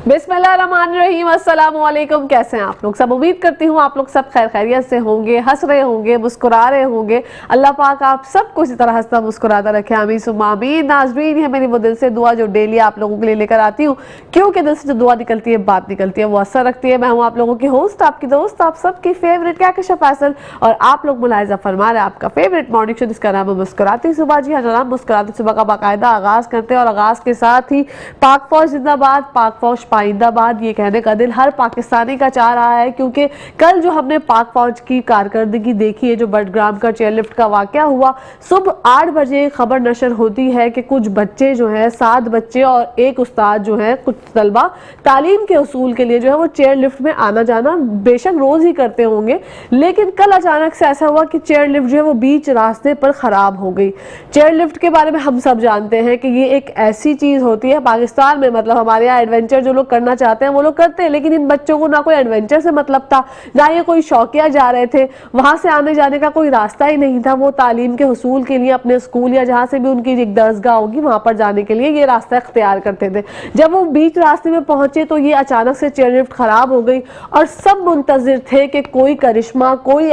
बिस्मिल्लाहिर्रहमानिर्रहीम, अस्सलाम वालेकुम। कैसे हैं आप लोग सब? उम्मीद करती हूँ आप लोग सब खैर खैरियत से होंगे, हंस रहे होंगे, मुस्कुरा रहे होंगे। अल्लाह पाक आप सबको इसी तरह हंसता मुस्कुराता रखे, आमीन सुम्मा आमीन। नाज़रीन, है मेरी वो दिल से दुआ जो डेली आप लोगों के लिए लेकर आती हूँ, क्योंकि दिल से जो दुआ निकलती है, बात निकलती है, वो असर रखती है। मैं हूँ आप लोगों की होस्ट, आपकी दोस्त, आप सबकी फेवरेट कहकशा फैसल, और आप लोग मुलाहिजा फरमा रहे हैं आपका फेवरेट मॉर्निंग शो जिसका नाम है मुस्कुराती सुबह। जी हाँ जनाब, मुस्कुराती सुबह का बाकायदा आगाज करते हैं और आगाज के साथ ही पाक फौज जिंदाबाद, पाक फौज पाइंदाबाद, ये कहने का दिल हर पाकिस्तानी का चाह रहा है। क्योंकि कल जो हमने पाक फौज की कारकर्दगी देखी है, जो बडग्राम का चेयरलिफ्ट का वाकया हुआ, सुबह 8 बजे खबर नशर होती है कि कुछ बच्चे जो है, 7 बच्चे और एक उस्ताद जो है, कुछ तलबा तालीम के उसूल के लिए जो है वो चेयरलिफ्ट में आना जाना बेशक रोज ही करते होंगे, लेकिन कल अचानक से ऐसा हुआ कि चेयरलिफ्ट जो है वो बीच रास्ते पर खराब हो गई। चेयरलिफ्ट के बारे में हम सब जानते हैं कि ये एक ऐसी चीज होती है पाकिस्तान में, मतलब हमारे यहाँ एडवेंचर जो लोग करना चाहते हैं वो लोग करते हैं, लेकिन इन बच्चों को ना कोई एडवेंचर से मतलब था, ना ये कोई शौकिया जा रहे थे, वहां से आने जाने का कोई रास्ता ही नहीं था। वो तालीम के हुसूल के लिए अपने स्कूल या जहाँ से भी उनकी एक दरसगाह होगी वहां पर जाने के लिए ये रास्ता इख्तियार करते थे। जब वो बीच रास्ते में पहुंचे तो ये अचानक से चेयरलिफ्ट खराब हो गई और सब मुंतजिर थे कि कोई करिश्मा, कोई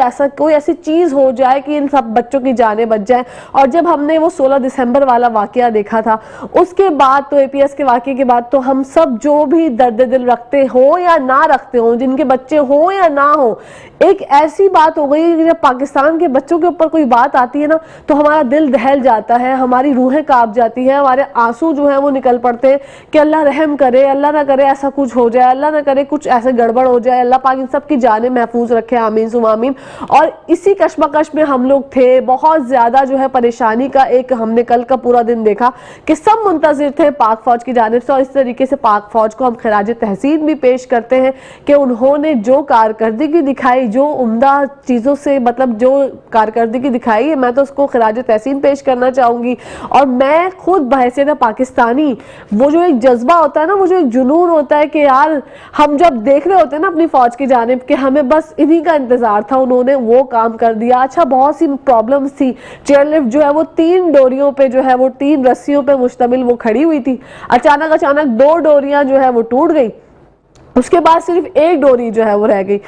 ऐसी चीज हो जाए कि इन सब बच्चों की जानें बच जाए। और जब हमने वो 16 दिसंबर वाला वाकया देखा था, उसके बाद तो एपीएस के वाकये के बाद तो हम सब जो भी दर्द दिल रखते हो या ना रखते हो, जिनके बच्चे हो या ना हो, एक ऐसी बात हो गई कि जब पाकिस्तान के बच्चों के ऊपर कोई बात आती है ना तो हमारा दिल दहल जाता है, हमारी रूहें कांप जाती है, हमारे आंसू जो है वो निकल पड़ते हैं कि अल्लाह रहम करे, अल्लाह ना करे ऐसा कुछ हो जाए, अल्लाह ना करे कुछ ऐसे गड़बड़ हो जाए, अल्लाह पाक इन सब की जानें महफूज रखे, आमीन सुम्मा आमीन। और इसी कशमकश में हम लोग थे, बहुत ज्यादा जो है परेशानी का एक हमने कल का पूरा दिन देखा कि सब मुंतजिर थे पाक फौज की जानिब से। और इस तरीके से पाक फौज को हम खिराज तहसीन भी पेश करते हैं कि उन्होंने जो कारकर्दगी दिखाई, जो उम्दा चीजों से मतलब जो कारकर्दगी दिखाई है, मैं तो उसको खिराज तहसीन पेश करना चाहूंगी। और मैं खुद बहैसियत पाकिस्तानी, वो जो एक जज्बा होता है ना, वो जो एक जुनून होता है कि यार हम जब देख रहे होते हैं ना अपनी फौज की जानिब के हमें बस इन्हीं का इंतजार था, उन्होंने वो काम कर दिया। अच्छा, बहुत सी प्रॉब्लम्स थी, चेयरलिफ्ट जो है वो 3 डोरियों पे जो है वो 3 रस्सियों पे मुश्तमिल वो खड़ी हुई थी। अचानक 2 डोरियां जो है वो टूट गई, उसके बाद सिर्फ एक डोरी जो है वो रह गई।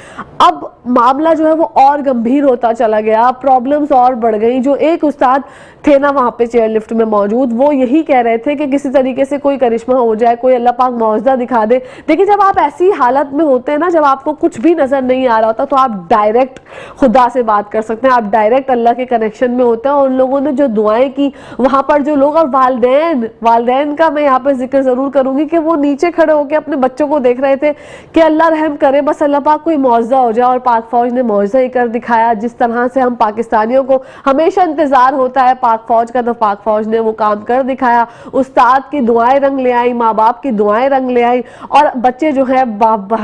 अब मामला जो है वो और गंभीर होता चला गया, प्रॉब्लम्स और बढ़ गई। जो एक उस्ताद थे ना वहाँ पे चेयरलिफ्ट में मौजूद, वो यही कह रहे थे कि किसी तरीके से कोई करिश्मा हो जाए, कोई अल्लाह पाक मौजज़ा दिखा दे। देखिए, जब आप ऐसी हालत में होते हैं ना, जब आपको कुछ भी नजर नहीं आ रहा होता, तो आप डायरेक्ट खुदा से बात कर सकते हैं, आप डायरेक्ट अल्लाह के कनेक्शन में होते हैं। और उन लोगों ने जो दुआएं की वहां पर जो लोग, और वालदैन का मैं यहाँ पे जिक्र जरूर करूंगी कि वो नीचे खड़े होकर अपने बच्चों को देख रहे थे कि अल्लाह रहम करे, बस अल्लाह पाक कोई मौजज़ा हो जाए। और पाक फौज ने मौजज़ा ही कर दिखाया। जिस तरह से हम पाकिस्तानियों को हमेशा इंतजार होता है पाक फौज का, तो पाक फौज ने वो काम कर दिखाया। उस्ताद की दुआएं रंग ले आई, माँ बाप की दुआएं रंग ले आई, और बच्चे जो है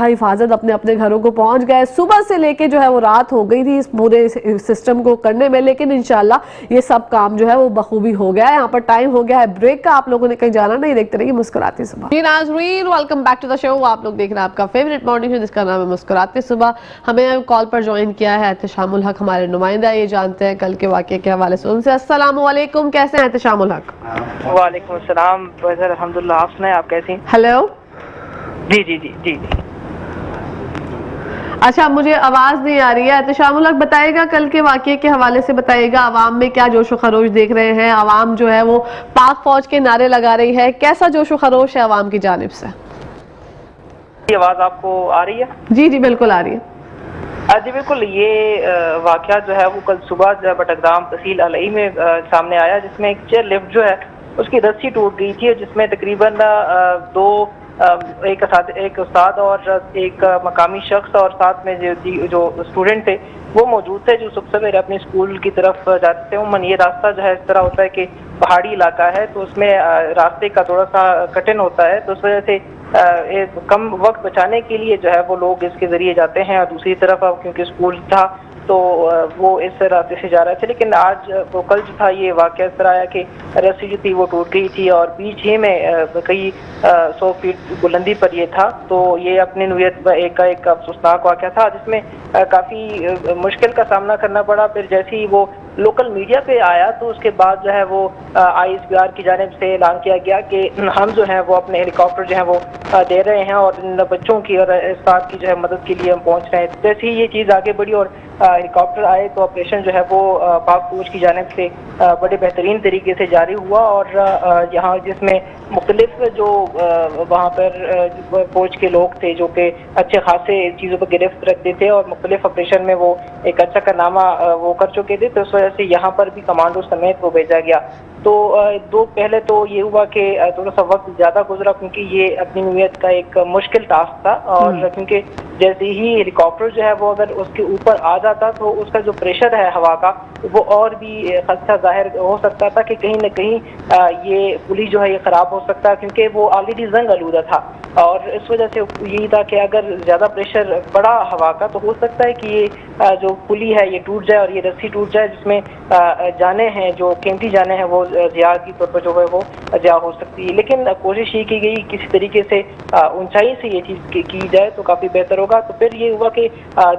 हिफाजत अपने अपने घरों को पहुंच गए। सुबह से लेके जो है वो रात हो गई थी इस पूरे सिस्टम को करने में, लेकिन इंशाल्लाह ये सब काम जो है वो बखूबी हो गया है। यहाँ पर टाइम हो गया है ब्रेक का, आप लोगों ने कहीं जाना नहीं, देखते रहिए मुस्कुराती सुबह। Welcome back to the show. आप लोग देख रहे हैं आपका फेवरेट मॉर्निंग शो जिसका नाम है मुस्कुराते सुबह। हमें कॉल पर ज्वाइन किया है एहतशामुल हक, हमारे नुमाइंदा। ये जानते हैं कल के वाकये के हवाले से उनसे। अस्सलाम वालेकुम, कैसे हैं एहतशामुल हक? वालेकुम अस्सलाम, अल्हम्दुलिल्लाह, आप सुनाएं, आप कैसी? हेलो। जी जी जी जी। अच्छा, मुझे आवाज नहीं आ रही है। एहतशामुल हक बताइएगा, कल के वाकये के हवाले से बताइएगा, अवाम में क्या जोशो खरोश देख रहे हैं? अवाम जो है वो पाक फौज के नारे लगा रही है, कैसा जोशो खरोश है अवाम की जानिब से? आवाज आपको आ रही है? जी जी बिल्कुल आ रही है। जी बिल्कुल। ये वाकया जो है वो कल सुबह बटग्राम तहसील अलई में सामने आया, जिसमें एक चेयरलिफ्ट जो है उसकी रस्सी टूट गई थी, जिसमें तकरीबन एक उस्ताद और एक मकामी शख्स और साथ में जो स्टूडेंट थे वो मौजूद थे, जो सुबह सवेरे अपने स्कूल की तरफ जाते थे। उमन ये रास्ता जो है इस तरह होता है कि पहाड़ी इलाका है, तो उसमें रास्ते का थोड़ा सा कठिन होता है, तो उस वजह से कम वक्त बचाने के लिए जो है वो लोग इसके जरिए जाते हैं। और दूसरी तरफ अब क्योंकि स्कूल था तो वो इस रास्ते से जा रहे थे, लेकिन आज वो कल जो था ये वाकया इस तरह आया कि रस्सी जो थी वो टूट गई थी और बीच ही में कई 100 फीट बुलंदी पर ये था। तो ये अपनी नौयत एक अफसोसनाक वाकया था, जिसमें काफ़ी मुश्किल का सामना करना पड़ा। फिर जैसे ही वो लोकल मीडिया पे आया तो उसके बाद जो है वो ISPR की जानिब से ऐलान किया गया कि हम जो है वो अपने हेलीकॉप्टर जो है वो दे रहे हैं और इन बच्चों की और स्टाफ की जो है मदद के लिए हम पहुंच रहे हैं। जैसे ही ये चीज़ आगे बढ़ी और हेलीकॉप्टर आए तो ऑपरेशन जो है वो पाक फौज की जानिब से बड़े बेहतरीन तरीके से जारी हुआ और यहाँ जिसमें मुख्तलिफ जो वहाँ पर फौज के लोग थे जो कि अच्छे खासे चीज़ों पर गिरफ्त रखते थे और मुख्तलिफ ऑपरेशन में वो एक अच्छा कारनामा वो कर चुके थे, तो इस वजह से यहाँ पर भी कमांडो समेत वो भेजा गया। तो पहले तो ये हुआ कि थोड़ा सा वक्त ज़्यादा गुजरा क्योंकि ये अपनी नौयत का एक मुश्किल टास्क था और क्योंकि जैसे ही हेलीकॉप्टर जो है वो अगर उसके ऊपर आ जाता तो उसका जो प्रेशर है हवा का वो और भी खदशा जाहिर हो सकता था कि कहीं ना कहीं ये पुली जो है ये ख़राब हो सकता है क्योंकि वो ऑलरेडी जंग आलूदा था और इस वजह से यही था कि अगर ज़्यादा प्रेशर बढ़ा हवा का तो हो सकता है कि ये जो पुली है ये टूट जाए और ये रस्सी टूट जाए जिसमें जाने हैं जो कीमती जाने हैं वो ज़िया की तौर पर जो है वो ज़िया हो सकती है। लेकिन कोशिश ये की गई किसी तरीके से ऊंचाई से ये चीज़ की जाए तो काफ़ी बेहतर होगा। तो फिर ये हुआ कि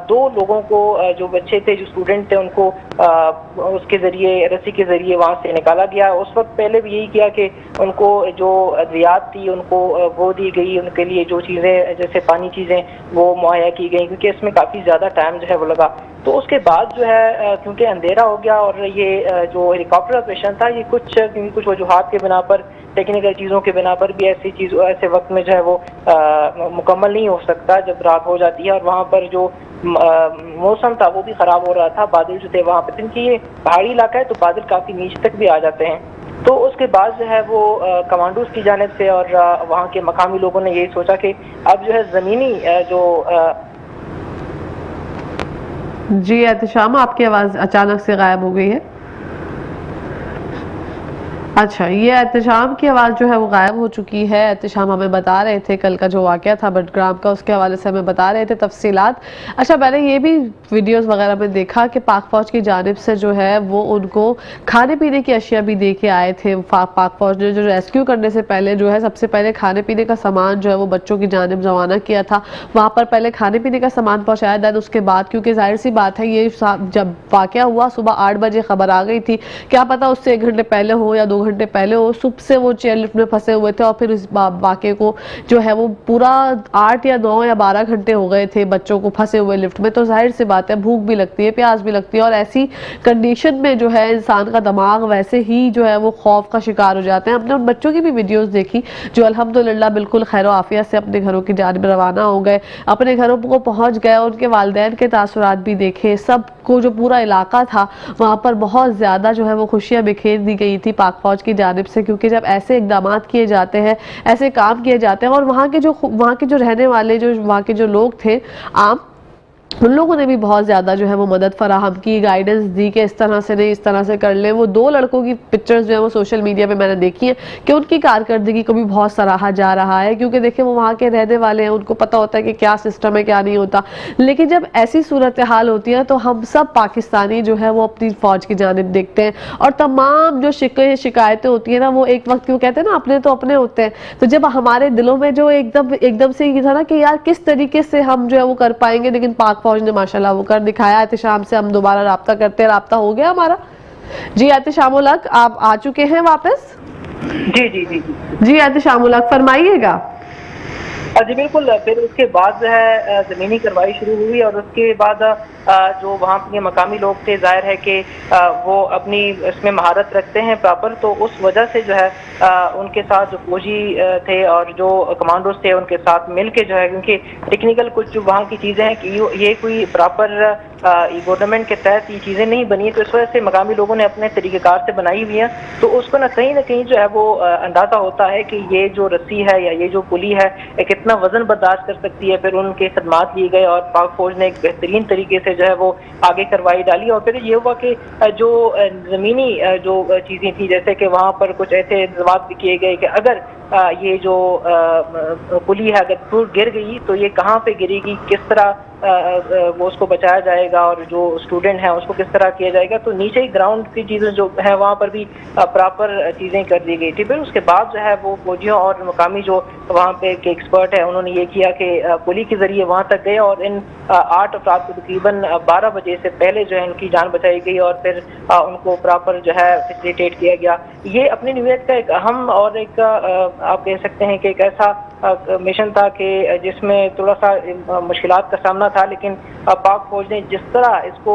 2 लोगों को जो बच्चे थे जो स्टूडेंट थे उनको उसके ज़रिए रस्सी के ज़रिए वहाँ से निकाला गया। उस वक्त पहले भी यही किया कि उनको जो ज़ियात थी उनको वो दी गई, उनके लिए जो चीज़ें जैसे पानी चीज़ें वो मुहैया की गई क्योंकि इसमें काफ़ी ज़्यादा टाइम जो है वो लगा। तो उसके बाद जो है क्योंकि अंधेरा हो गया और ये जो हेलीकॉप्टर ऑपरेशन था ये कुछ वजूहात के बिना पर टेक्निकल चीज़ों के बिना पर भी ऐसे वक्त में जो है वो मुकम्मल नहीं हो सकता जब रात हो जाती है और वहाँ पर जो मौसम था वो भी ख़राब हो रहा था, बादल जो थे वहाँ पर क्योंकि ये पहाड़ी इलाका है तो बादल काफ़ी नीचे तक भी आ जाते हैं। तो उसके बाद जो है वो कमांडोज की जानिब से और वहाँ के मकामी लोगों ने यही सोचा कि अब जो है ज़मीनी जो जी एहतिशाम, आपकी आवाज़ अचानक से गायब हो गई है। अच्छा, ये एहतिशाम की आवाज़ जो है वो गायब हो चुकी है। एहतिशाम हमें बता रहे थे कल का जो वाक़या था बडग्राम का, उसके हवाले से हमें बता रहे थे तफसीलात। अच्छा, मैंने ये भी वीडियोस वगैरह में देखा कि पाक फ़ौज की जानिब से जो है वो उनको खाने पीने की अशिया भी दे के आए थे। पाक फ़ौज ने जो रेस्क्यू करने से पहले जो है सबसे पहले खाने पीने का सामान जो है वो बच्चों की जानिब रवाना किया था। वहाँ पर पहले खाने पीने का सामान पहुँचाया, दैन उसके बाद क्योंकि जाहिर सी बात है ये जब वाक़या हुआ सुबह 8 बजे खबर आ गई थी, क्या पता उससे 1 घंटे पहले हो या 2 घंटे पहले हो, सुबह से वो चेयर लिफ्ट में फंसे हुए थे और फिर इस वाक़े को जो है वो पूरा 8 या 9 या 12 घंटे हो गए थे बच्चों को फंसे हुए लिफ्ट में। तो जाहिर सी बात है भूख भी लगती है, प्यास भी लगती है और ऐसी कंडीशन में जो है इंसान का दिमाग वैसे ही जो है वो खौफ का शिकार हो जाते हैं। हमने उन बच्चों की भी वीडियोस देखी जो अल्हम्दुलिल्लाह बिल्कुल खैर आफियत से अपने घरों की जानिब रवाना हो गए, अपने घरों को पहुंच गए, उनके वालिदैन के तासुरात भी देखे। सबको जो पूरा इलाका था वहाँ पर बहुत ज़्यादा जो है वो खुशियाँ बिखेर दी गई थी पाक फ़ौज की जानिब से, क्योंकि जब ऐसे इक़दाम किए जाते हैं, ऐसे काम किए जाते हैं और वहाँ के जो रहने वाले जो वहाँ के जो लोग थे आम, उन लोगों ने भी बहुत ज़्यादा जो है वो मदद फराहम की, गाइडेंस दी कि इस तरह से नहीं इस तरह से कर लें। वो 2 लड़कों की पिक्चर्स जो है वो सोशल मीडिया पे मैंने देखी है कि उनकी कारकर्दगी को भी बहुत सराहा जा रहा है, क्योंकि देखिए वो वहाँ के रहने वाले हैं, उनको पता होता है कि क्या सिस्टम है क्या नहीं होता। लेकिन जब ऐसी सूरत हाल होती है तो हम सब पाकिस्तानी जो है वो अपनी फ़ौज की जानिब देखते हैं और तमाम जो शिकायतें होती हैं ना वो एक वक्त क्यों कहते हैं ना अपने तो अपने होते हैं, तो जब हमारे दिलों में जो एकदम से ये था ना कि यार किस तरीके से हम जो है वो कर पाएंगे, लेकिन पाक फ़ौज ने माशाल्लाह वो कर दिखाया। एहतिशाम से हम दोबारा राब्ता करते हैं, राब्ता हो गया हमारा। जी एहतिशाम उल हक, आप आ चुके हैं वापस? जी जी जी जी एहतिशाम उल हक फरमाइएगा। जी बिल्कुल। फिर उसके बाद जो है ज़मीनी कार्रवाई शुरू हुई और उसके बाद जो वहाँ के मकामी लोग थे जाहिर है कि वो अपनी इसमें महारत रखते हैं प्रॉपर, तो उस वजह से जो है उनके साथ जो फौजी थे और जो कमांडोज थे उनके साथ मिल के जो है, क्योंकि टेक्निकल कुछ जो वहाँ की चीज़ें हैं कि ये कोई प्रॉपर गवर्नमेंट के तहत ये चीज़ें नहीं बनी, तो इस वजह से मकामी लोगों ने अपने तरीक़ेकार से बनाई हुई हैं। तो उसको ना कहीं जो है वो अंदाज़ा होता है कि ये जो रस्सी है या ये जो पुली है कितना वजन बर्दाश्त कर सकती है। फिर उनके खदमात लिए गए और पाक फौज ने एक बेहतरीन तरीके से जो है वो आगे कार्रवाई डाली और फिर ये हुआ कि जो ज़मीनी जो चीज़ें थी जैसे कि वहाँ पर कुछ ऐसे इंतज़ाम भी किए गए कि अगर ये जो पुली है अगर टूट गिर गई तो ये कहाँ पे गिरेगी, किस तरह वो उसको बचाया जाएगा और जो स्टूडेंट है उसको किस तरह किया जाएगा। तो नीचे ही ग्राउंड की चीज़ें जो है वहाँ पर भी प्रॉपर चीज़ें कर दी गई थी। फिर उसके बाद जो है वो फौजियों और मकामी जो वहाँ पे के एक्सपर्ट है उन्होंने ये किया कि पुली के जरिए वहाँ तक गए और इन 8 अफराद को तकरीबन 12 बजे से पहले जो है उनकी जान बचाई गई और फिर उनको प्रॉपर जो है फैसिलिटेट किया गया। ये अपनी न्यूयॉर्क का एक अहम और एक आप कह सकते हैं कि एक ऐसा मिशन था कि जिसमें थोड़ा सा मुश्किलात का सामना था, लेकिन पाक फौज ने जिस तरह इसको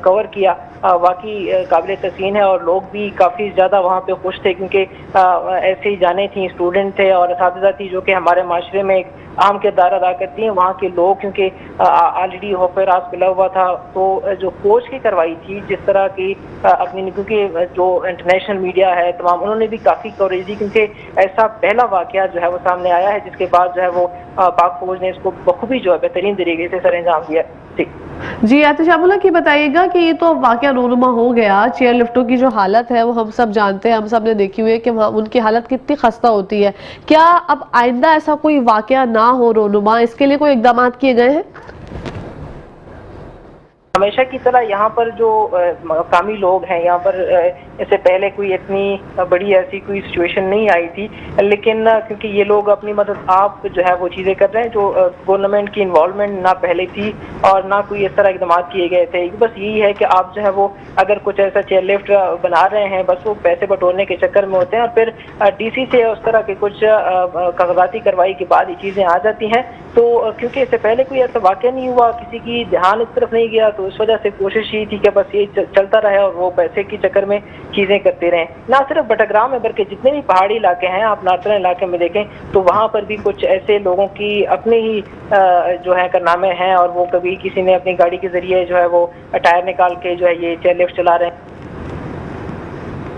कवर किया वाकई काबिल तहसीन है और लोग भी काफ़ी ज़्यादा वहाँ पे खुश थे, क्योंकि ऐसे ही जाने थी, स्टूडेंट थे और असातिज़ा थी जो कि हमारे माशरे में एक अहम किरदार अदा करती हैं। वहाँ के लोग क्योंकि ऑलरेडी होफेरास मिला हुआ था, तो जो फौज की कार्रवाई थी जिस तरह की अपनी, क्योंकि जो इंटरनेशनल मीडिया है तमाम, उन्होंने भी काफ़ी कवरेज दी, क्योंकि ऐसा पहला वाक़या जो है वो सामने आया है जिसके बाद जो है वो पाक फौज ने इसको बखूबी जो है बेहतरीन तरीके से सरअंजाम दिया। जी एहतशामुल्ला की बताइएगा कि ये तो वाकया रोनुमा हो गया, चेयर लिफ्टों की जो हालत है वो हम सब जानते हैं, हम सब ने देखी हुई है कि वहाँ उनकी हालत कितनी खस्ता होती है। क्या अब आइंदा ऐसा कोई वाकया ना हो रोनुमा, इसके लिए कोई इकदाम किए गए हैं? हमेशा की तरह यहाँ पर जो मकामी लोग हैं, यहाँ पर इससे पहले कोई इतनी बड़ी ऐसी कोई सिचुएशन नहीं आई थी, लेकिन क्योंकि ये लोग अपनी मदद आप जो है वो चीज़ें कर रहे हैं, जो गवर्नमेंट की इन्वॉल्वमेंट ना पहले थी और ना कोई इस तरह इकदाम किए गए थे। बस यही है कि आप जो है वो अगर कुछ ऐसा चेयर लिफ्ट बना रहे हैं, बस वो पैसे बटोरने के चक्कर में होते हैं और फिर DC से उस तरह के कुछ कागजाती कार्रवाई के बाद ये चीज़ें आ जाती हैं। तो क्योंकि इससे पहले कोई ऐसा वाक़या नहीं हुआ, किसी की ध्यान इस तरफ नहीं गया, तो इस वजह से कोशिश ये थी कि बस ये चलता रहे और वो पैसे के चक्कर में चीज़ें करते रहें। ना सिर्फ बटाग्राम में बल्कि जितने भी पहाड़ी इलाके हैं, आप नार्दर्न इलाके में देखें तो वहाँ पर भी कुछ ऐसे लोगों की अपने ही जो है कारनामे हैं और वो कभी किसी ने अपनी गाड़ी के जरिए जो है वो टायर निकाल के जो है ये चेयर लिफ्ट चला रहे हैं।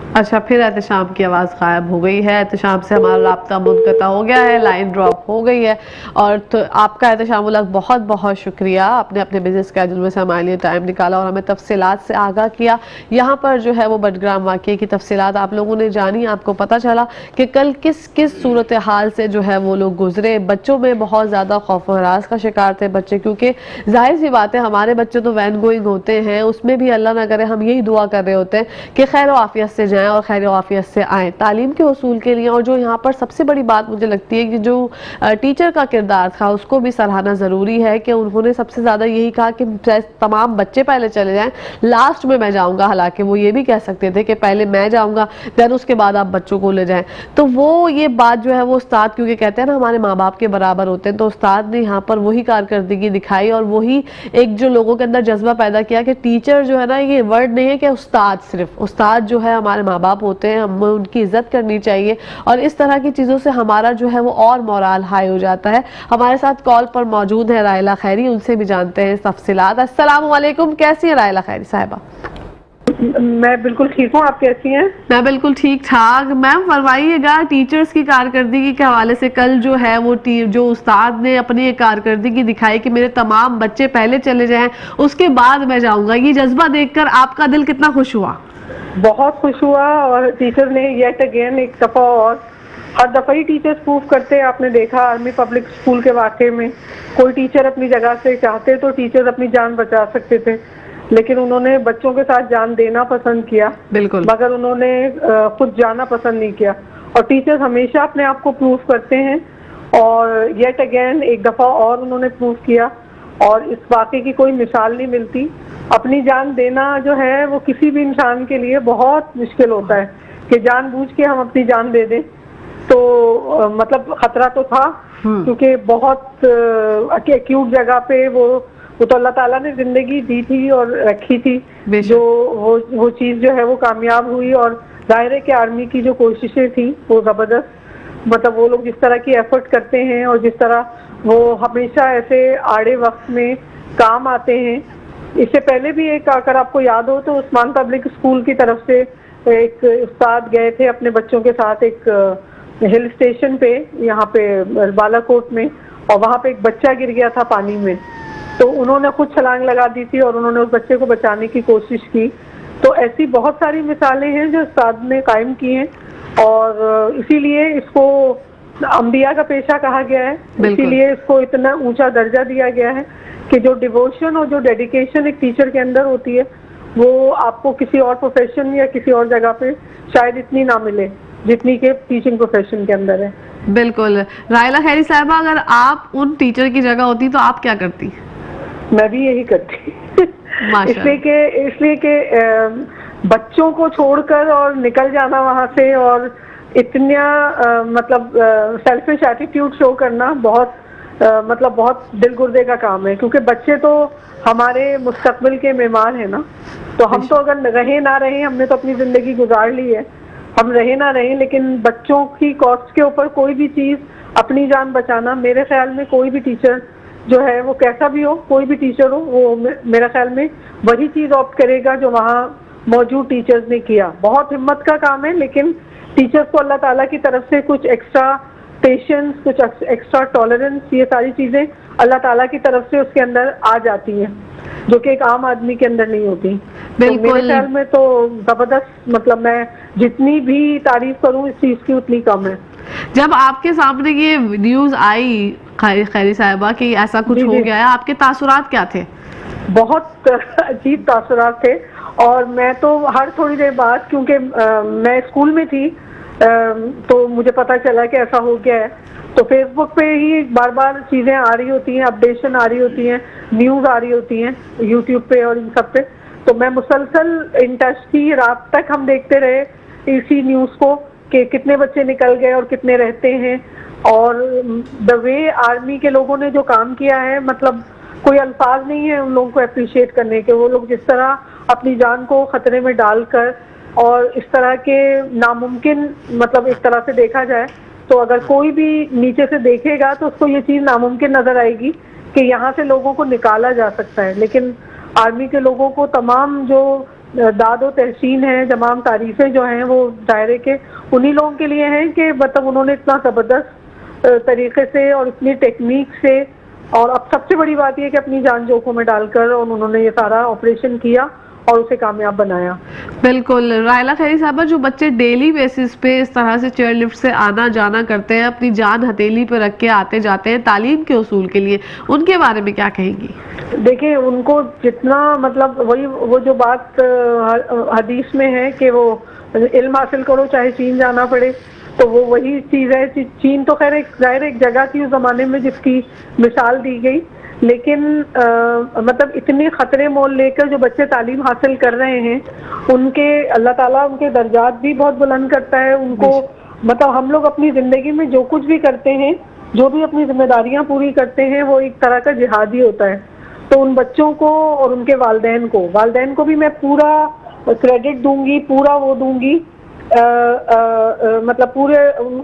अच्छा, फिर एहतशाम की आवाज़ गायब हो गई है। एहतशाम से हमारा राब्ता मुनक़ता हो गया है, लाइन ड्रॉप हो गई है। और तो आपका एहतशामुल्लाह बहुत बहुत शुक्रिया, आपने अपने बिजनेस स्केड्यूल में से हमारे लिए टाइम निकाला और हमें तफसीलात से आगाह किया। यहाँ पर जो है वो बटग्राम वाक़े की तफसीलात आप लोगों ने जानी, आपको पता चला कि कल किस किस सूरत हाल से जो है वो लोग गुजरे। बच्चों में बहुत ज़्यादा खौफ और हरास का शिकार थे बच्चे, क्योंकि जाहिर सी बात है हमारे बच्चे तो वैन गोइंग होते हैं, उसमें भी अल्लाह ना करे हम यही दुआ कर रहे होते हैं कि खैर आफियत से जाएं और खैर आफियत से आएँ तालीम के उसूल के लिए। और जो यहाँ पर सबसे बड़ी बात मुझे लगती है कि जो टीचर का किरदार था उसको भी सराहना ज़रूरी है कि उन्होंने सबसे ज़्यादा यही कहा कि तमाम बच्चे पहले चले जाएं, लास्ट में मैं जाऊँगा। हालांकि वो ये भी कह सकते थे कि पहले मैं जाऊँगा दैन उसके बाद आप बच्चों को ले जाएं। तो वो ये बात जो है वो उस्ताद, क्योंकि कहते हैं ना हमारे माँ बाप के बराबर होते हैं, तो उस्ताद ने यहाँ पर वही कारकर्दगी दिखाई और वही एक जो लोगों के अंदर जज्बा पैदा किया कि टीचर जो है ना, ये वर्ड नहीं है कि उस्ताद, सिर्फ उस्ताद जो है हमारे माँ बाप होते हैं, हमें उनकी इज्जत करनी चाहिए। और इस तरह की चीज़ों से हमारा जो है वो और मोराल हाई हो जाता है। हमारे साथ कॉल पर मौजूद है रायला खैरी, उनसे भी जानते हैं तफसीलात। अस्सलाम वालेकुम, कैसी है रायला खैरी साहिबा? मैं बिल्कुल ठीक हूँ, आप कैसी हैं? मैं बिल्कुल ठीक ठाक। मैम फरमाइएगा, टीचर्स की कारकर्दगी के हवाले से कल जो है वो जो उस्ताद ने अपनी कारकर्दगी दिखाई कि मेरे तमाम बच्चे पहले चले जाएं उसके बाद मैं जाऊंगा, ये जज्बा देखकर आपका दिल कितना खुश हुआ? बहुत खुश हुआ। और टीचर ने येट अगेन एक दफ़ा और, हर दफ़ा ही टीचर्स प्रूव करते हैं, आपने देखा आर्मी पब्लिक स्कूल के वाक़े में कोई टीचर अपनी जगह से चाहते तो टीचर अपनी जान बचा सकते थे, लेकिन उन्होंने बच्चों के साथ जान देना पसंद किया, बिल्कुल, मगर उन्होंने खुद जाना पसंद नहीं किया। और टीचर्स हमेशा अपने आप को प्रूव करते हैं और येट अगेन एक दफ़ा और उन्होंने प्रूव किया। और इस वाक़े की कोई मिसाल नहीं मिलती। अपनी जान देना जो है वो किसी भी इंसान के लिए बहुत मुश्किल होता है कि जानबूझ के हम अपनी जान दे दें। तो मतलब खतरा तो था, क्योंकि बहुत एक्यूट जगह पे वो तो अल्लाह ताला ने जिंदगी दी थी और रखी थी, जो वो चीज़ जो है वो कामयाब हुई। और जाहिर है कि आर्मी की जो कोशिशें थी वो ज़बरदस्त, मतलब वो लोग जिस तरह की एफर्ट करते हैं और जिस तरह वो हमेशा ऐसे आड़े वक्त में काम आते हैं। इससे पहले भी एक, अगर आपको याद हो तो उस्मान पब्लिक स्कूल की तरफ से एक उस्ताद गए थे अपने बच्चों के साथ एक हिल स्टेशन पे, यहाँ पे बालाकोट में, और वहाँ पे एक बच्चा गिर गया था पानी में, तो उन्होंने खुद छलांग लगा दी थी और उन्होंने उस बच्चे को बचाने की कोशिश की। तो ऐसी बहुत सारी मिसालें हैं जो उस्ताद ने कायम की हैं और इसीलिए इसको अंबिया का पेशा कहा गया है, इसीलिए इसको इतना ऊंचा दर्जा दिया गया है कि जो डिवोशन और जो डेडिकेशन एक टीचर के अंदर होती है वो आपको किसी और प्रोफेशन या किसी और जगह पे शायद इतनी ना मिले जितनी के टीचिंग प्रोफेशन के अंदर है। बिल्कुल। रायला खैरी साहिबा, अगर आप उन टीचर की जगह होती तो आप क्या करती? मैं भी यही करती माशाल्लाह। इसलिए कि बच्चों को छोड़कर और निकल जाना वहां से और इतना मतलब सेल्फिश एटीट्यूड शो करना बहुत मतलब बहुत दिल गुर्दे का काम है, क्योंकि बच्चे तो हमारे मुस्तकबिल के मेहमान है ना। तो हम तो अगर रहे ना रहे, हमने तो अपनी जिंदगी गुजार ली है, हम रहे ना रहे, लेकिन बच्चों की कॉस्ट के ऊपर कोई भी चीज, अपनी जान बचाना, मेरे ख्याल में कोई भी टीचर जो है वो कैसा भी हो, कोई भी टीचर हो, वो मेरा ख्याल में वही चीज ऑप्ट करेगा जो वहाँ मौजूद टीचर्स ने किया। बहुत हिम्मत का काम है, लेकिन टीचर्स को अल्लाह ताला की तरफ से कुछ एक्स्ट्रा पेशेंस, कुछ एक्स्ट्रा टॉलरेंस, ये सारी चीजें अल्लाह ताला की तरफ से उसके अंदर आ जाती हैं, जो कि एक आम आदमी के अंदर नहीं होती। बिल्कुल। तो मेरे ख्याल में तो जबरदस्त, मतलब मैं जितनी भी तारीफ करूं इस चीज की उतनी कम है। जब आपके सामने ये न्यूज आई खैरी साहिबा कि ऐसा कुछ हो गया है, आपके तासुरात क्या थे? बहुत अजीब तासुरात थे, और मैं तो हर थोड़ी देर बाद, क्योंकि मैं स्कूल में थी, तो मुझे पता चला कि ऐसा हो गया है, तो फेसबुक पे ही बार बार चीज़ें आ रही होती हैं, अपडेशन आ रही होती हैं, न्यूज़ आ रही होती हैं यूट्यूब पे और इन सब पे। तो मैं मुसलसल इन टच थी, रात तक हम देखते रहे इसी न्यूज़ को कि कितने बच्चे निकल गए और कितने रहते हैं। और द वे आर्मी के लोगों ने जो काम किया है, मतलब कोई अल्फाज नहीं है उन लोगों को अप्रिशिएट करने के। वो लोग जिस तरह अपनी जान को खतरे में डालकर, और इस तरह के नामुमकिन, मतलब एक तरह से देखा जाए तो अगर कोई भी नीचे से देखेगा तो उसको ये चीज़ नामुमकिन नजर आएगी कि यहाँ से लोगों को निकाला जा सकता है। लेकिन आर्मी के लोगों को तमाम जो दाद और तहसीन है, तमाम तारीफें जो हैं, वो दायरे के उन्हीं लोगों के लिए हैं कि मतलब उन्होंने इतना ज़बरदस्त तरीके से और इतनी टेक्निक से, और अब सबसे बड़ी बात यह कि अपनी जान जोखों में डालकर और उन्होंने ये सारा ऑपरेशन किया और उसे कामयाब बनाया। बिल्कुल। रायला खैरी साहबा, जो बच्चे डेली बेसिस पे इस तरह से चेयर लिफ्ट से आना जाना करते हैं, अपनी जान हथेली पे रख के आते जाते हैं तालीम के उसूल के लिए, उनके बारे में क्या कहेंगी? देखिए, उनको जितना, मतलब वही वो जो बात हदीस में है कि वो इल्म हासिल करो चाहे चीन जाना पड़े, तो वो वही चीज़ है। चीन तो खैर एक जगह थी उस जमाने में जिसकी मिसाल दी गई, लेकिन मतलब इतने खतरे मोल लेकर जो बच्चे तालीम हासिल कर रहे हैं, उनके अल्लाह ताला उनके दर्जात भी बहुत बुलंद करता है उनको। मतलब हम लोग अपनी ज़िंदगी में जो कुछ भी करते हैं, जो भी अपनी जिम्मेदारियां पूरी करते हैं, वो एक तरह का जिहाद ही होता है। तो उन बच्चों को और उनके वालिदैन को भी मैं पूरा क्रेडिट दूंगी, पूरा वो दूंगी, मतलब पूरे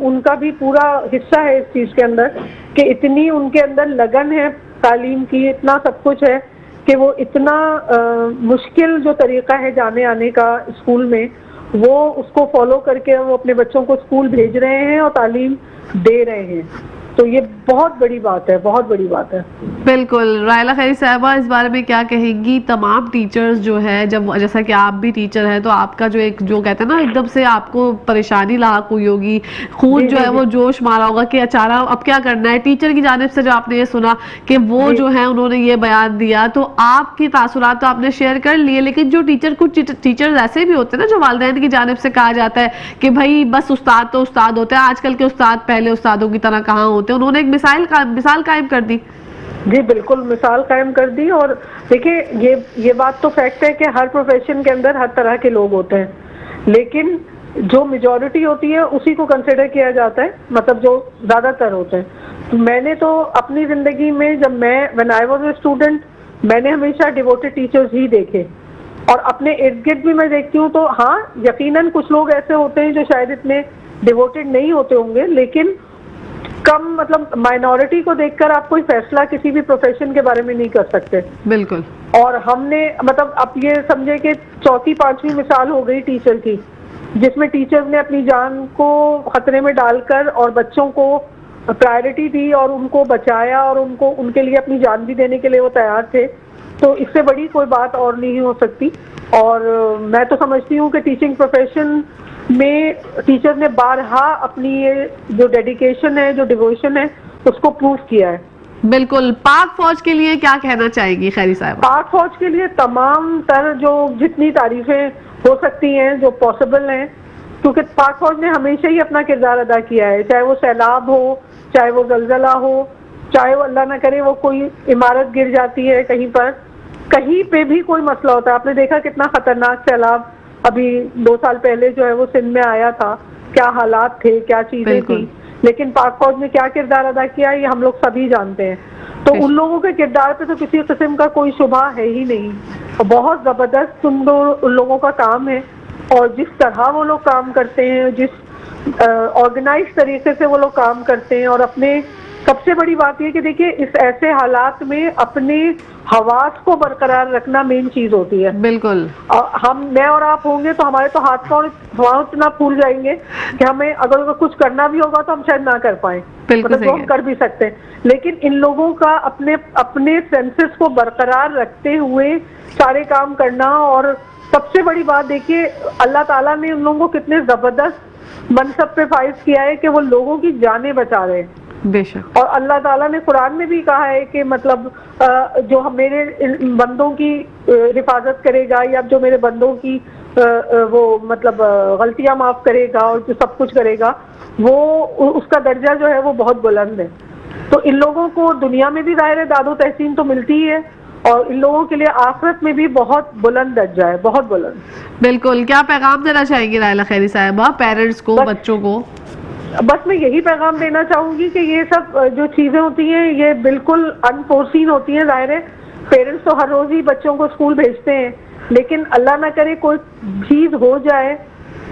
उनका भी पूरा हिस्सा है इस चीज़ के अंदर कि इतनी उनके अंदर लगन है तालीम की, इतना सब कुछ है कि वो इतना मुश्किल जो तरीका है जाने आने का स्कूल में, वो उसको फॉलो करके वो अपने बच्चों को स्कूल भेज रहे हैं और तालीम दे रहे हैं। तो ये बहुत बड़ी बात है, बहुत बड़ी बात है। बिल्कुल। रायला खैरी साहबा, इस बारे में क्या कहेंगी? तमाम टीचर्स जो है, जब जैसा कि आप भी टीचर हैं, तो आपका जो एक जो कहते हैं ना, एकदम से आपको परेशानी लाक हुई होगी, खून जो है वो जोश मारा होगा कि अचानक अब क्या करना है। टीचर की जानिब से जो आपने ये सुना कि वो जो है उन्होंने ये बयान दिया, तो आपकी तासुरात तो आपने शेयर कर लिए, लेकिन जो कुछ टीचर्स ऐसे भी होते हैं ना, जो वालिदैन की जानिब से कहा जाता है कि भाई बस उस्ताद तो उस्ताद होते हैं, आजकल के उस्ताद पहले उस्तादों की तरह कहाँ होते, उन्होंने एक मिसाल कायम कर दी। जी बिल्कुल, मिसाल कायम कर दी। और देखिए, ये बात तो फैक्ट है कि हर प्रोफेशन के अंदर हर तरह के लोग होते हैं, लेकिन जो मेजॉरिटी होती है उसी को कंसिडर किया जाता है, मतलब जो ज़्यादातर होते हैं। तो मैंने तो अपनी ज़िंदगी में, जब when I was a student, मैंने हमेशा डिवोटेड टीचर्स ही देखे, और अपने इर्द गिर्द भी मैं देखती हूँ। तो हाँ, यकीनन कुछ लोग ऐसे होते हैं जो शायद इतने डिवोटेड नहीं होते होंगे, लेकिन कम, मतलब माइनॉरिटी को देखकर आप कोई फैसला किसी भी प्रोफेशन के बारे में नहीं कर सकते। बिल्कुल। और हमने, मतलब अब ये समझे कि चौथी पांचवी मिसाल हो गई टीचर की, जिसमें टीचर्स ने अपनी जान को खतरे में डालकर और बच्चों को प्रायोरिटी दी और उनको बचाया, और उनको उनके लिए अपनी जान भी देने के लिए वो तैयार थे। तो इससे बड़ी कोई बात और नहीं हो सकती। और मैं तो समझती हूँ कि टीचिंग प्रोफेशन में टीचर ने बारहा अपनी ये जो डेडिकेशन है, जो डिवोशन है, उसको प्रूव किया है। बिल्कुल, पाक फौज के लिए क्या कहना चाहेगी खैरी साहब? पाक फौज के लिए तमाम तर जो जितनी तारीफें हो सकती हैं, जो पॉसिबल हैं, क्योंकि पाक फौज ने हमेशा ही अपना किरदार अदा किया है, चाहे वो सैलाब हो, चाहे वो जलजला हो, चाहे वो अल्लाह ना करे वो कोई इमारत गिर जाती है कहीं पे भी कोई मसला होता है। आपने देखा कितना खतरनाक सैलाब अभी 2 साल पहले जो है वो सिंध में आया था, क्या हालात थे, क्या चीजें थी, लेकिन पाक फौज ने क्या किरदार अदा किया ये हम लोग सभी जानते हैं। तो उन लोगों के किरदार पे तो किसी किस्म का कोई शुबा है ही नहीं, और बहुत जबरदस्त उन लोगों का काम है, और जिस तरह वो लोग काम करते हैं, जिस ऑर्गेनाइज तरीके से वो लोग काम करते हैं, और अपने सबसे बड़ी बात ये कि देखिए इस ऐसे हालात में अपने हवास को बरकरार रखना मेन चीज होती है। बिल्कुल, मैं और आप होंगे तो हमारे तो हाथ पांव इतना फूल जाएंगे कि हमें अगर कुछ करना भी होगा तो हम शायद ना कर पाए, मतलब जो हम कर भी सकते हैं, लेकिन इन लोगों का अपने सेंसेस को बरकरार रखते हुए सारे काम करना। और सबसे बड़ी बात देखिए अल्लाह ताला ने उन लोगों को कितने जबरदस्त मनसब पे फाइज किया है कि वो लोगों की जानें बचा रहे हैं। बेशक। और अल्लाह ताला ने कुरान में भी कहा है कि मतलब जो हम मेरे बंदों की हिफाजत करेगा, या जो मेरे बंदों की वो मतलब गलतियां माफ करेगा और जो सब कुछ करेगा, वो उसका दर्जा जो है वो बहुत बुलंद है। तो इन लोगों को दुनिया में भी ज़ाहिर है दादो तहसीन तो मिलती ही है, और इन लोगों के लिए आखिरत में भी बहुत बुलंद दर्जा है, बहुत बुलंद। बिल्कुल, क्या पैगाम देना चाहेंगी रायला खैरी साहिबा पेरेंट्स को, बच्चों को? बस मैं यही पैगाम देना चाहूंगी कि ये सब जो चीजें होती हैं ये बिल्कुल अनफोर्सीन होती हैं। जाहिर है पेरेंट्स तो हर रोज ही बच्चों को स्कूल भेजते हैं, लेकिन अल्लाह ना करे कोई चीज हो जाए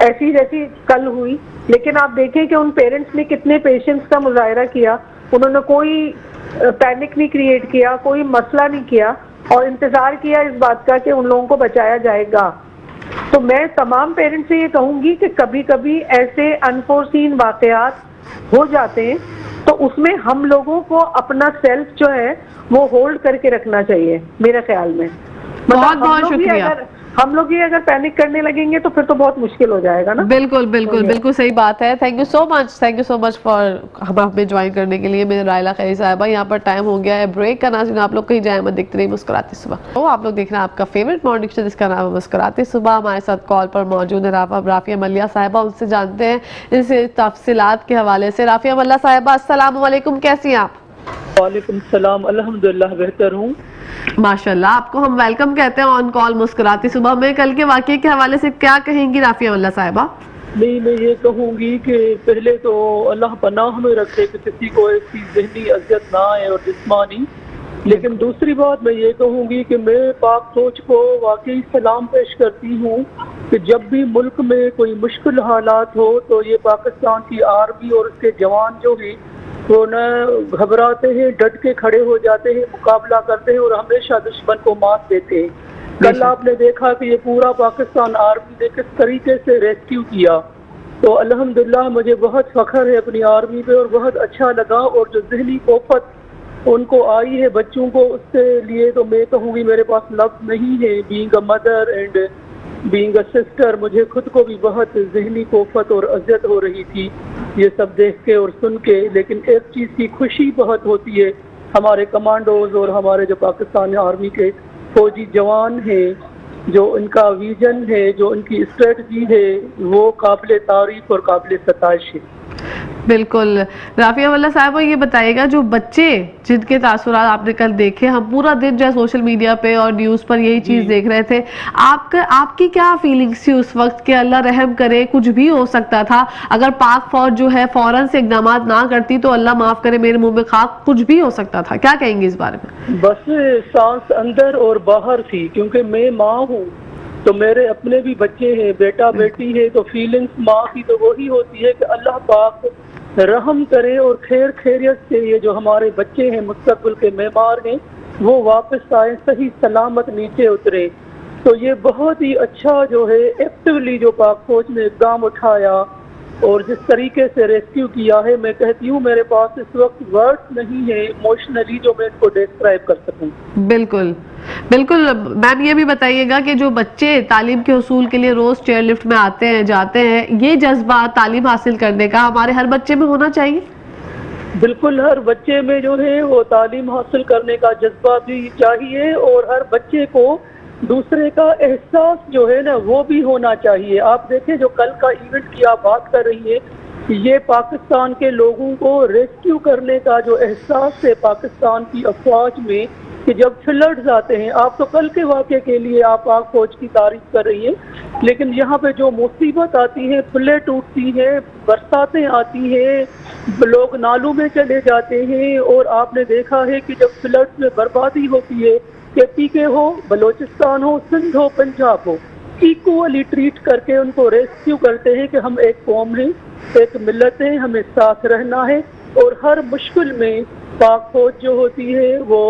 ऐसी जैसी कल हुई, लेकिन आप देखें कि उन पेरेंट्स ने कितने पेशेंस का मुजाहरा किया, उन्होंने कोई पैनिक नहीं क्रिएट किया, कोई मसला नहीं किया, और इंतजार किया इस बात का कि उन लोगों को बचाया जाएगा। तो मैं तमाम पेरेंट्स से ये कहूंगी कि कभी कभी ऐसे अनफोर्सीन वाकयात हो जाते हैं, तो उसमें हम लोगों को अपना सेल्फ जो है वो होल्ड करके रखना चाहिए मेरे ख्याल में। बहुत बहुत शुक्रिया। हम लोग ये अगर पैनिक करने लगेंगे तो फिर तो बहुत मुश्किल हो जाएगा ना। बिल्कुल बिल्कुल बिल्कुल सही बात है। Thank you so much for हमें ज्वाइन करने के लिए। मेरे रायला खैरी साहिबा, यहाँ पर टाइम हो गया है ब्रेक का। नाज़रीन आप लोग कहीं जाए मत, देखते रहिए मुस्कुराते सुबह। तो आप लोग देख रहे हैं आपका फेवरेट मॉर्निंग शो जिसका नाम है मुस्कुराते सुबह। हमारे साथ कॉल पर मौजूद है राफिया मल्लिया साहिबा, उनसे जानते हैं इस तफसीलात के हवाले से। राफिया मल्लिया साहिबा अस्सलाम वालेकुम, कैसी हैं आप? वालेकुम सलाम, अल्हम्दुलिल्लाह बेहतर हूँ माशाल्लाह। आपको हम वेलकम कहते हैं ऑन कॉल मुस्कुराती सुबह में। कल के वाकये के हवाले से क्या कहेंगी राफिया मल्लिया साहिबा? नहीं, मैं ये कहूँगी कि पहले तो अल्लाह पनाह में रखे कि किसी को ऐसी जहनी अजियत ना आए और जिस्मानी। लेकिन दूसरी बात मैं ये कहूँगी कि मैं पाक फौज को वाकई सलाम पेश करती हूँ कि जब भी मुल्क में कोई मुश्किल हालात हो तो ये पाकिस्तान की आर्मी और उसके जवान जो है वो न घबराते हैं, डट के खड़े हो जाते हैं, मुकाबला करते हैं और हमेशा दुश्मन को मात देते हैं। कल आपने देखा कि ये पूरा पाकिस्तान आर्मी ने किस तरीके से रेस्क्यू किया। तो अल्हम्दुलिल्लाह मुझे बहुत फख्र है अपनी आर्मी पे और बहुत अच्छा लगा। और जो जहनी कोफत उनको आई है बच्चों को, उसके लिए तो मैं कहूँगी मेरे पास लफ्ज़ नहीं है। Being a mother and being a sister, मुझे खुद को भी बहुत जहनी कोफत और अज़ियत हो रही थी ये सब देख के और सुन के। लेकिन एक चीज़ की खुशी बहुत होती है, हमारे कमांडोज और हमारे जो पाकिस्तान आर्मी के फौजी जवान हैं, जो इनका विजन है, जो इनकी स्ट्रेटजी है, वो काबिल तारीफ और काबिल सताइश है। बिल्कुल। राफिया मल्लिया साहिबा, ये बताइएगा जो बच्चे जिनके तासुरात आपने कल देखे, हम पूरा दिन जो है सोशल मीडिया पे और न्यूज़ पर यही चीज़ देख रहे थे, आपकी क्या फीलिंग्स थी उस वक्त कि अल्लाह रहम करे कुछ भी हो सकता था, अगर पाक फौज जो है फौरन से इकदाम ना करती तो अल्लाह माफ़ करे मेरे मुंह में खाक, कुछ भी हो सकता था? क्या कहेंगे इस बारे में? बस सांस अंदर और बाहर थी, क्योंकि मैं माँ हूँ तो मेरे अपने भी बच्चे हैं, बेटा बेटी है, तो फीलिंग्स माँ की तो वही होती है कि अल्लाह पाक रहम करे और खैर खैरियत से ये जो हमारे बच्चे हैं मुस्तकबिल के मेमार हैं वो वापस आए, सही सलामत नीचे उतरे। तो ये बहुत ही अच्छा जो है एक्टिवली जो पाक फौज ने इक़दाम उठाया और जिस तरीके से रेस्क्यू किया है, मैं कहती हूँ मेरे पास इस वक्त वर्ड्स नहीं है इमोशनली जो मैं इसको डिस्क्राइब कर सकूँ। बिल्कुल बिल्कुल। मैम ये भी बताइएगा कि जो बच्चे तालीम के उसूल के लिए रोज चेयर लिफ्ट में आते हैं जाते हैं, ये जज्बा तालीम हासिल करने का हमारे हर बच्चे में होना चाहिए? बिल्कुल, हर बच्चे में जो है वो तालीम हासिल करने का जज्बा भी चाहिए और हर बच्चे को दूसरे का एहसास जो है ना वो भी होना चाहिए। आप देखें जो कल का इवेंट की आप बात कर रही है, ये पाकिस्तान के लोगों को रेस्क्यू करने का जो एहसास है पाकिस्तान की अफवाज में, कि जब फ्लड्स आते हैं, आप तो कल के वाक़े के लिए आप पाक फौज की तारीफ कर रही हैं, लेकिन यहाँ पे जो मुसीबत आती है, पुलें टूटती हैं, बरसातें आती हैं, लोग नालों में चले जाते हैं, और आपने देखा है कि जब फ्लड्स में बर्बादी होती है, केपी के हो, बलोचिस्तान हो, सिंध हो, पंजाब हो, इक्वली ट्रीट करके उनको रेस्क्यू करते हैं कि हम एक कौम हैं, एक मिलत है, हमें साथ रहना है, और हर मुश्किल में पाक फौज जो होती है वो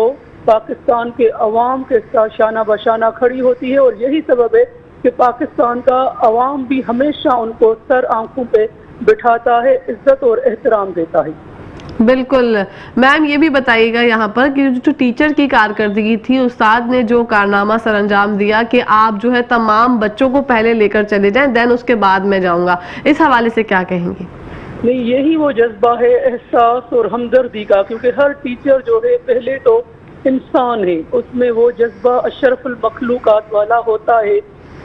पाकिस्तान के अवाम के साथ शाना बशाना खड़ी होती है। और यही सबब है कि पाकिस्तान का अवाम भी हमेशा उनको सर आंखों पे बिठाता है, इज्जत और एहतराम देता है। बिल्कुल मैम, ये भी बताइएगा यहाँ पर कि जो टीचर की कारकर्दगी थी, उस्ताद ने जो कारनामा सरअंजाम दिया कि आप जो है तमाम बच्चों को पहले लेकर चले जाएं, देन उसके बाद मैं जाऊंगा, इस हवाले से क्या कहेंगे? नहीं, यही वो जज्बा है एहसास और हमदर्दी का, क्योंकि हर टीचर जो है पहले तो इंसान है, उसमें वो जज्बा अशरफुल मखलूकात वाला होता है,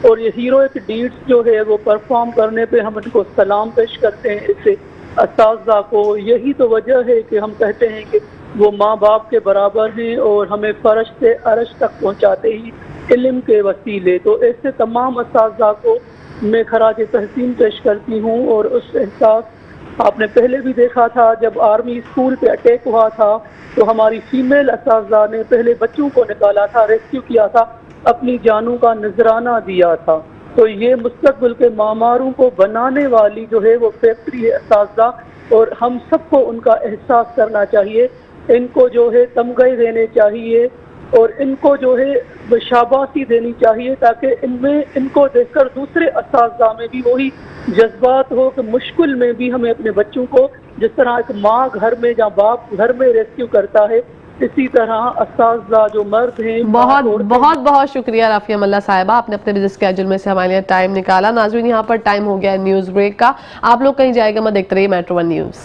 और ये हीरोइक डीड्स जो है वो परफॉर्म करने पे हम उनको सलाम पेश करते हैं इससे असातिज़ा को। यही तो वजह है कि हम कहते हैं कि वो माँ बाप के बराबर हैं और हमें फर्श से अर्श तक पहुँचाते ही इल्म के वसीले। तो ऐसे तमाम असातिज़ा को मैं खराज तहसीन पेश करती हूँ। और उस एहसास आपने पहले भी देखा था, जब आर्मी स्कूल पे अटैक हुआ था तो हमारी फीमेल असातिज़ा ने पहले बच्चों को निकाला था, रेस्क्यू किया था, अपनी जानों का नजराना दिया था। तो ये मुस्तकबिल के मामारों को बनाने वाली जो है वो फैक्ट्री है असातिज़ा, और हम सबको उनका एहसास करना चाहिए, इनको जो है तमगे देने चाहिए और इनको जो है शाबाशी देनी चाहिए, ताकि इनमें इनको देखकर दूसरे असातिज़ा में भी वही जज्बात हो कि मुश्किल में भी हमें अपने बच्चों को, जिस तरह एक माँ घर में या बाप घर में रेस्क्यू करता है, इसी तरह असातिज़ा जो मर्द हैं। बहुत बहुत बहुत शुक्रिया राफिया मल्ला साहिबा, आपने अपने बिजी स्केड्यूल में से हमारे लिए टाइम निकाला। नाज़रीन, यहाँ पर टाइम हो गया है न्यूज़ ब्रेक का। आप लोग कहीं जाएगा मत, देखते रहिए मेट्रो 1 न्यूज़।